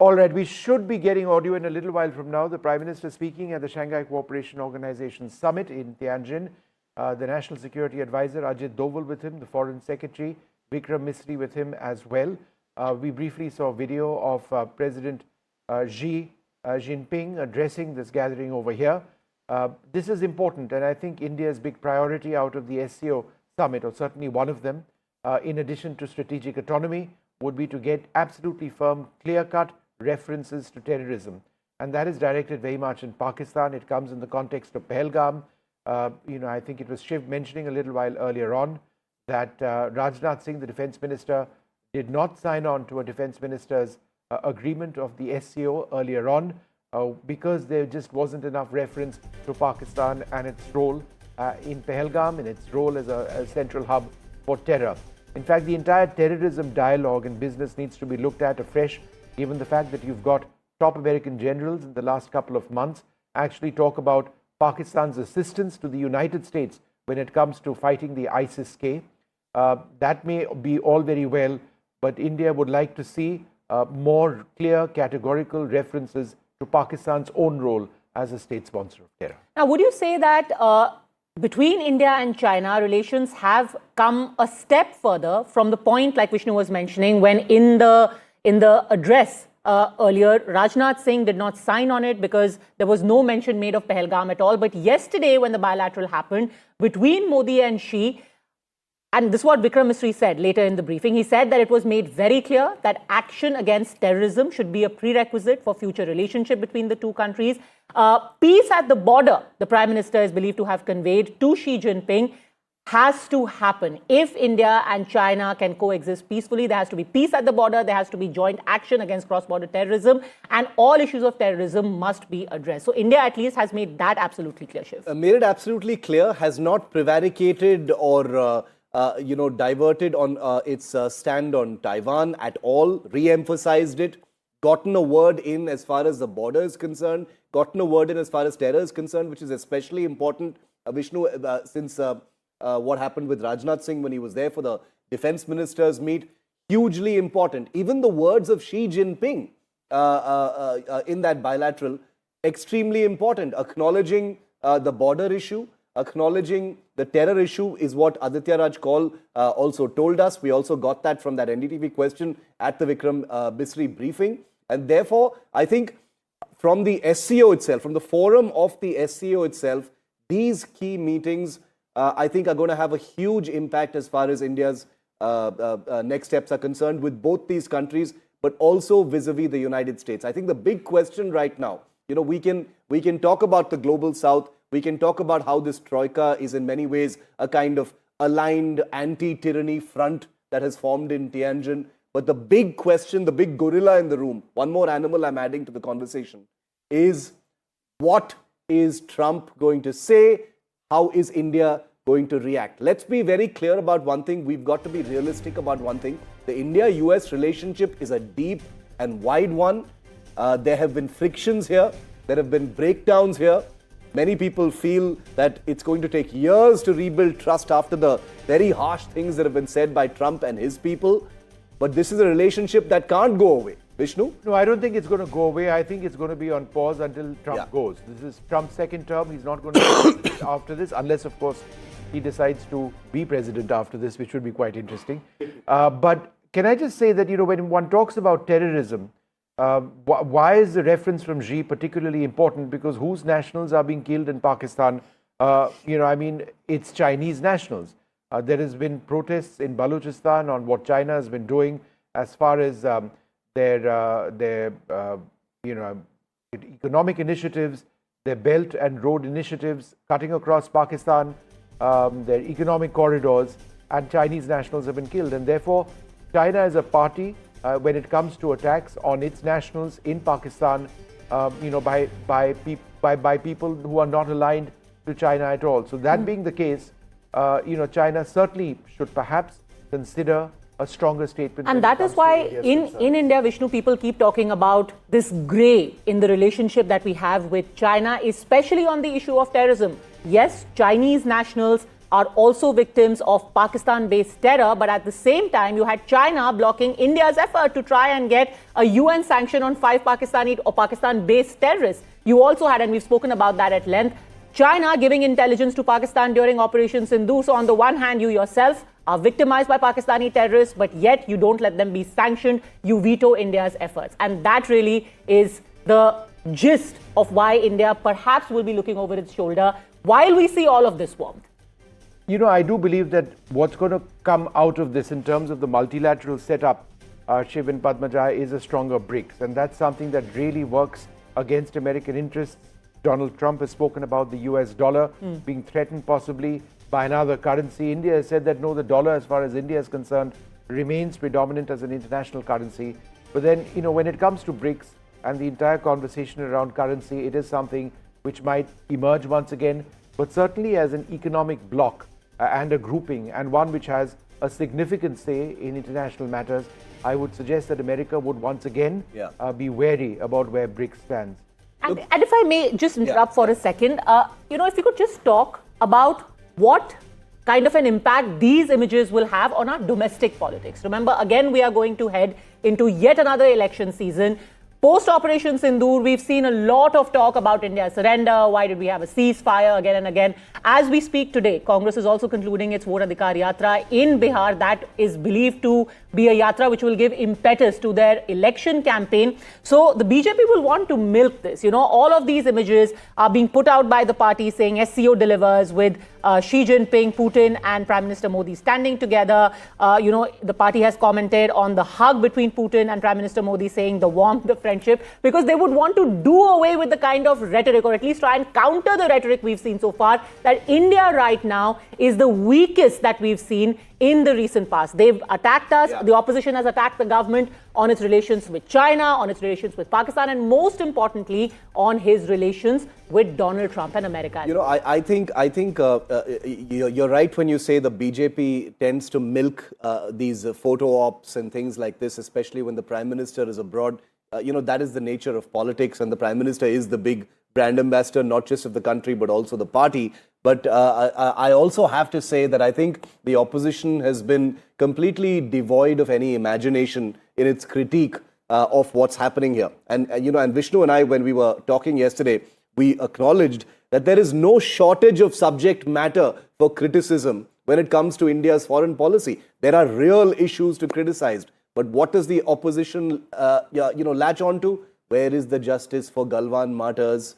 All right, we should be getting audio in a little while from now. The Prime Minister speaking at the Shanghai Cooperation Organisation Summit in Tianjin. The National Security Advisor Ajit Doval with him, the Foreign Secretary Vikram Misri with him as well. We briefly saw video of President Xi Jinping addressing this gathering over here. This is important, and I think India's big priority out of the SCO summit, or certainly one of them, in addition to strategic autonomy, would be to get absolutely firm, clear-cut references to terrorism. And that is directed very much in Pakistan. It comes in the context of Pahalgam. I think it was Shiv mentioning a little while earlier on that Rajnath Singh, the defense minister, did not sign on to a defense minister's agreement of the SCO earlier on because there just wasn't enough reference to Pakistan and its role in Pahalgam and its role as a central hub for terror. In fact, the entire terrorism dialogue and business needs to be looked at afresh, given the fact that you've got top American generals in the last couple of months actually talk about Pakistan's assistance to the United States when it comes to fighting the ISIS-K. That may be all very well, but India would like to see more clear, categorical references to Pakistan's own role as a state sponsor of terror. Now, would you say that between India and China, relations have come a step further from the point, like Vishnu was mentioning, when in the address earlier, Rajnath Singh did not sign on it because there was no mention made of Pahalgam at all. But yesterday, when the bilateral happened between Modi and Xi, and this is what Vikram Misri said later in the briefing, he said that it was made very clear that action against terrorism should be a prerequisite for future relationship between the two countries. Peace at the border, the Prime Minister is believed to have conveyed to Xi Jinping, has to happen. If India and China can coexist peacefully, there has to be peace at the border, there has to be joint action against cross-border terrorism, and all issues of terrorism must be addressed. So India at least has made that absolutely clear, Shiv. Made it absolutely clear, has not prevaricated or diverted on its stand on Taiwan at all, re-emphasized it, gotten a word in as far as the border is concerned, gotten a word in as far as terror is concerned, which is especially important, Vishnu, since what happened with Rajnath Singh when he was there for the defense ministers meet, hugely important. Even the words of Xi Jinping in that bilateral, extremely important, acknowledging the border issue, acknowledging the terror issue is what Aditya Raj Kaul also told us. We also got that from that NDTV question at the Vikram Misri briefing. And therefore, I think from the SCO itself, from the forum of the SCO itself, these key meetings, I think, are going to have a huge impact as far as India's next steps are concerned with both these countries, but also vis-a-vis the United States. I think the big question right now, we can talk about the global south. We can talk about how this troika is in many ways a kind of aligned anti-tyranny front that has formed in Tianjin. But the big question, the big gorilla in the room, one more animal I'm adding to the conversation, is what is Trump going to say? How is India going to react? Let's be very clear about one thing. We've got to be realistic about one thing. The India-US relationship is a deep and wide one. There have been frictions here. There have been breakdowns here. Many people feel that it's going to take years to rebuild trust after the very harsh things that have been said by Trump and his people. But this is a relationship that can't go away. Vishnu? No, I don't think it's going to go away. I think it's going to be on pause until Trump goes. This is Trump's second term. He's not going to be president after this, unless, of course, he decides to be president after this, which would be quite interesting. But can I just say that, when one talks about terrorism, why is the reference from Xi particularly important? Because whose nationals are being killed in Pakistan? It's Chinese nationals. There has been protests in Balochistan on what China has been doing as far as their economic initiatives, their belt and road initiatives cutting across Pakistan, their economic corridors, and Chinese nationals have been killed. And therefore, China is a party when it comes to attacks on its nationals in Pakistan, by people who are not aligned to China at all. So that being the case, China certainly should perhaps consider a stronger statement. And that is why in India, Vishnu, people keep talking about this grey in the relationship that we have with China, especially on the issue of terrorism. Yes, Chinese nationals are also victims of Pakistan-based terror. But at the same time, you had China blocking India's effort to try and get a UN sanction on 5 Pakistani or Pakistan-based terrorists. You also had, and we've spoken about that at length, China giving intelligence to Pakistan during Operation Sindoor. So on the one hand, you yourself are victimized by Pakistani terrorists, but yet you don't let them be sanctioned. You veto India's efforts. And that really is the gist of why India perhaps will be looking over its shoulder while we see all of this warmth. You know, I do believe that what's going to come out of this in terms of the multilateral setup, Shiv and Padmaja, is a stronger BRICS. And that's something that really works against American interests. Donald Trump has spoken about the US dollar being threatened possibly by another currency. India has said that no, the dollar, as far as India is concerned, remains predominant as an international currency. But then, you know, when it comes to BRICS and the entire conversation around currency, it is something which might emerge once again, but certainly as an economic bloc and a grouping, and one which has a significant say in international matters, I would suggest that America would once again be wary about where BRICS stands. And if I may just interrupt for a second, you know, if you could just talk about what kind of an impact these images will have on our domestic politics. Remember, again, we are going to head into yet another election season. Post-Operation Sindoor, we've seen a lot of talk about India's surrender. Why did we have a ceasefire again and again? As we speak today, Congress is also concluding its Vote Adhikar Yatra in Bihar. That is believed to be a yatra which will give impetus to their election campaign. So the BJP will want to milk this. You know, all of these images are being put out by the party saying SCO delivers, with Xi Jinping, Putin and Prime Minister Modi standing together. You know, the party has commented on the hug between Putin and Prime Minister Modi, saying the warmth, the friendship, because they would want to do away with the kind of rhetoric, or at least try and counter the rhetoric we've seen so far, that India right now is the weakest that we've seen in the recent past. They've attacked us. The opposition has attacked the government on its relations with China, on its relations with Pakistan, and most importantly, on his relations with Donald Trump and America. You know, I think you're right when you say the BJP tends to milk these photo ops and things like this, especially when the Prime Minister is abroad. You know, that is the nature of politics, and the Prime Minister is the big brand ambassador, not just of the country, but also the party. But I also have to say that I think the opposition has been completely devoid of any imagination in its critique of what's happening here. And, you know, and Vishnu and I, when we were talking yesterday, we acknowledged that there is no shortage of subject matter for criticism when it comes to India's foreign policy. There are real issues to criticize. But what does the opposition, latch on to? Where is the justice for Galwan martyrs?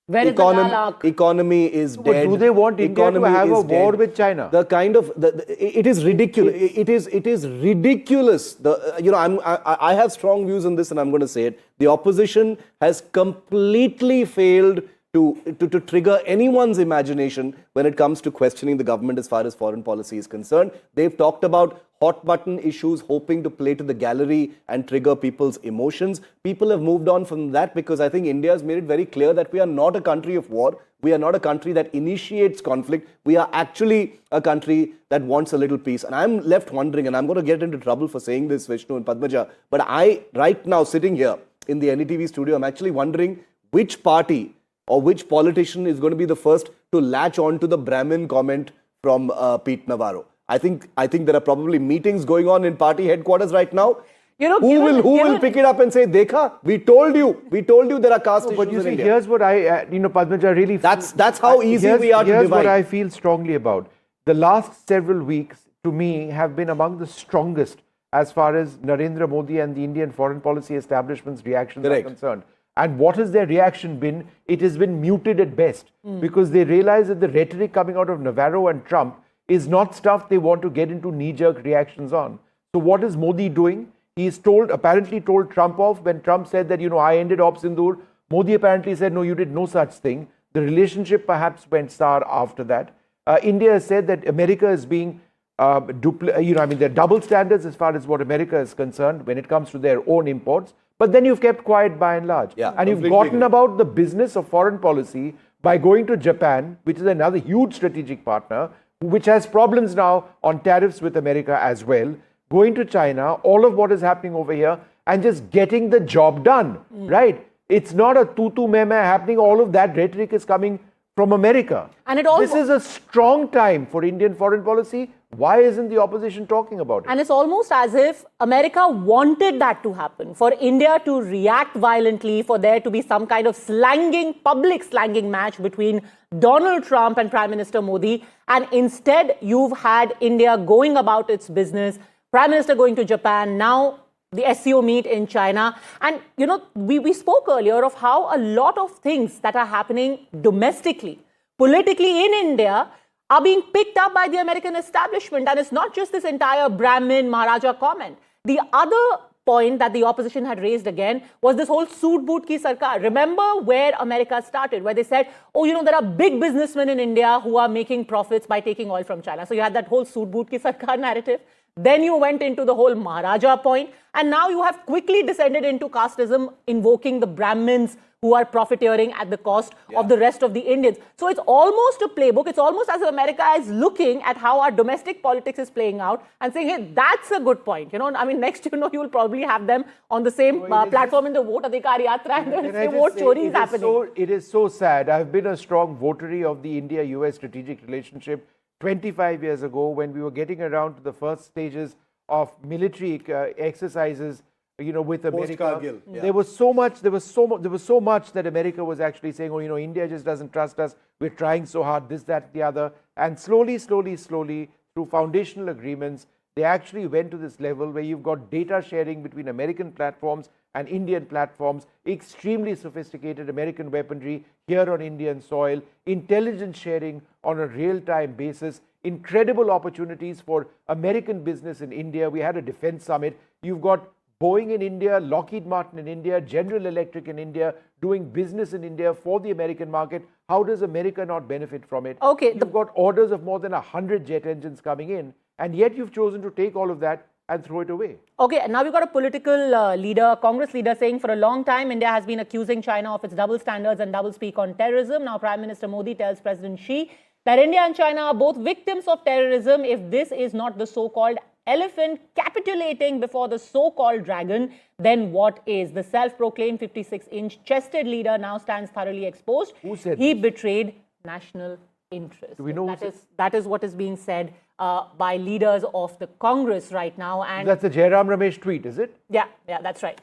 Where is the Galak? Economy is dead. Do they want India to have a war with China? The kind of it is ridiculous. It is ridiculous. I have strong views on this, and I'm going to say it. The opposition has completely failed to trigger anyone's imagination when it comes to questioning the government as far as foreign policy is concerned. They've talked about hot button issues, hoping to play to the gallery and trigger people's emotions. People have moved on from that because I think India has made it very clear that we are not a country of war. We are not a country that initiates conflict. We are actually a country that wants a little peace. And I'm left wondering, and I'm going to get into trouble for saying this, Vishnu and Padmaja, but I, right now, sitting here in the NDTV studio, I'm actually wondering which party or which politician is going to be the first to latch on to the Brahmin comment from Pete Navarro. I think there are probably meetings going on in party headquarters right now. You know, who will pick it up and say, "Dekha, we told you there are caste issues but you in see, India." here's what I, Padmaja, really. That's how easy we are to divide. Here's what I feel strongly about. The last several weeks, to me, have been among the strongest as far as Narendra Modi and the Indian foreign policy establishment's reactions are concerned. And what has their reaction been? It has been muted at best, because they realize that the rhetoric coming out of Navarro and Trump is not stuff they want to get into knee-jerk reactions on. So what is Modi doing? He's apparently told Trump off when Trump said that, I ended Op Sindoor. Modi apparently said, no, you did no such thing. The relationship perhaps went sour after that. India has said that America is being, there are double standards as far as what America is concerned when it comes to their own imports. But then you've kept quiet by and large. And you've gotten about the business of foreign policy by going to Japan, which is another huge strategic partner, which has problems now on tariffs with America as well, going to China, all of what is happening over here, and just getting the job done, right? It's not a tutu meme happening. All of that rhetoric is coming from America. And it all This is a strong time for Indian foreign policy. Why isn't the opposition talking about it? And it's almost as if America wanted that to happen, for India to react violently, for there to be some kind of public slanging match between Donald Trump and Prime Minister Modi. And instead, you've had India going about its business, Prime Minister going to Japan, now the SCO meet in China. And, we spoke earlier of how a lot of things that are happening domestically, politically in India, are being picked up by the American establishment. And it's not just this entire Brahmin Maharaja comment. The other point that the opposition had raised again was this whole Soot Boot Ki Sarkar. Remember where America started, where they said, there are big businessmen in India who are making profits by taking oil from China. So you had that whole Soot Boot Ki Sarkar narrative. Then you went into the whole Maharaja point, and now you have quickly descended into casteism, invoking the Brahmins who are profiteering at the cost of the rest of the Indians. So it's almost a playbook. It's almost as if America is looking at how our domestic politics is playing out and saying, hey, that's a good point. Next, you will probably have them on the same platform in the Vote Adhikar Yatra, and they'll say vote chori is happening. It is so sad. I've been a strong votary of the India-US strategic relationship 25 years ago, when we were getting around to the first stages of military exercises, with America. Yeah. There was so much that America was actually saying, India just doesn't trust us. We're trying so hard, this, that, the other. And slowly, through foundational agreements, they actually went to this level where you've got data sharing between American platforms and Indian platforms, extremely sophisticated American weaponry here on Indian soil, intelligence sharing on a real-time basis, incredible opportunities for American business in India. We had a defense summit. You've got Boeing in India, Lockheed Martin in India, General Electric in India, doing business in India for the American market. How does America not benefit from it? Okay, you've got orders of more than 100 jet engines coming in, and yet you've chosen to take all of that and throw it away. Okay, and now we've got a political leader, Congress leader, saying for a long time India has been accusing China of its double standards and double speak on terrorism. Now Prime Minister Modi tells President Xi that India and China are both victims of terrorism. If this is not the so-called elephant capitulating before the so-called dragon, then what is? The self-proclaimed 56-inch chested leader now stands thoroughly exposed. Who said he this? betrayed national interest. Do we know that is what is being said by leaders of the Congress right now. And that's a Jairam Ramesh tweet, is it? Yeah, that's right.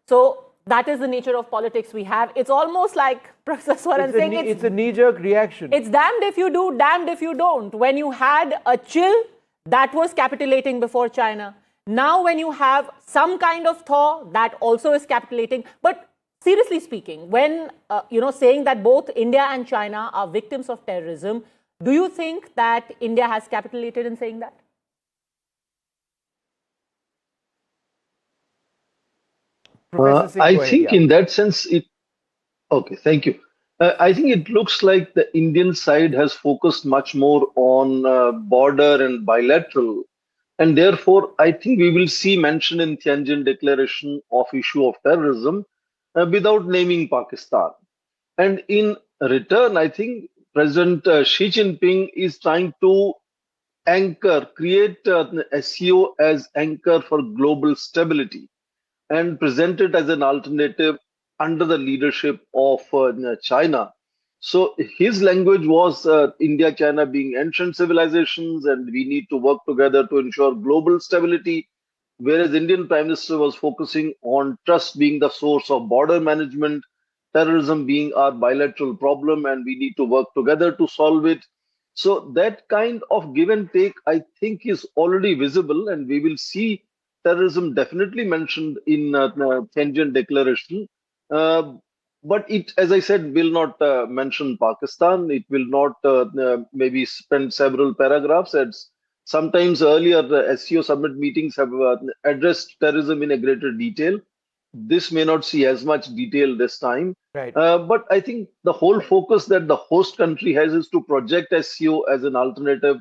So that is the nature of politics we have. It's almost like Professor Swaran saying it's a knee-jerk reaction. It's damned if you do, damned if you don't. When you had a chill, that was capitulating before China. Now when you have some kind of thaw, that also is capitulating. But seriously speaking, when saying that both India and China are victims of terrorism, do you think that India has capitulated in saying that? I think in that sense, okay, thank you. I think it looks like the Indian side has focused much more on border and bilateral. And therefore, I think we will see mention in Tianjin declaration of issue of terrorism without naming Pakistan. And in return, I think President Xi Jinping is trying to create SCO as anchor for global stability and present it as an alternative under the leadership of China. So his language was India-China being ancient civilizations and we need to work together to ensure global stability, whereas Indian Prime Minister was focusing on trust being the source of border management, terrorism being our bilateral problem, and we need to work together to solve it. So that kind of give and take, I think, is already visible, and we will see terrorism definitely mentioned in Tianjin declaration. But it, as I said, will not mention Pakistan. It will not maybe spend several paragraphs. As sometimes earlier SCO summit meetings have addressed terrorism in a greater detail. This may not see as much detail this time. Right. But I think the whole focus that the host country has is to project SCO as an alternative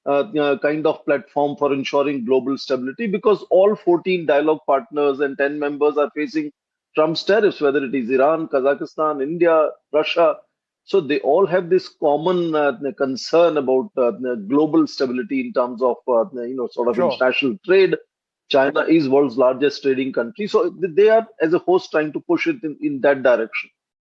kind of platform for ensuring global stability, because all 14 dialogue partners and 10 members are facing Trump's tariffs, whether it is Iran, Kazakhstan, India, Russia. So they all have this common concern about global stability in terms of sort of Sure. international trade. China is world's largest trading country. So they are, as a host, trying to push it in that direction.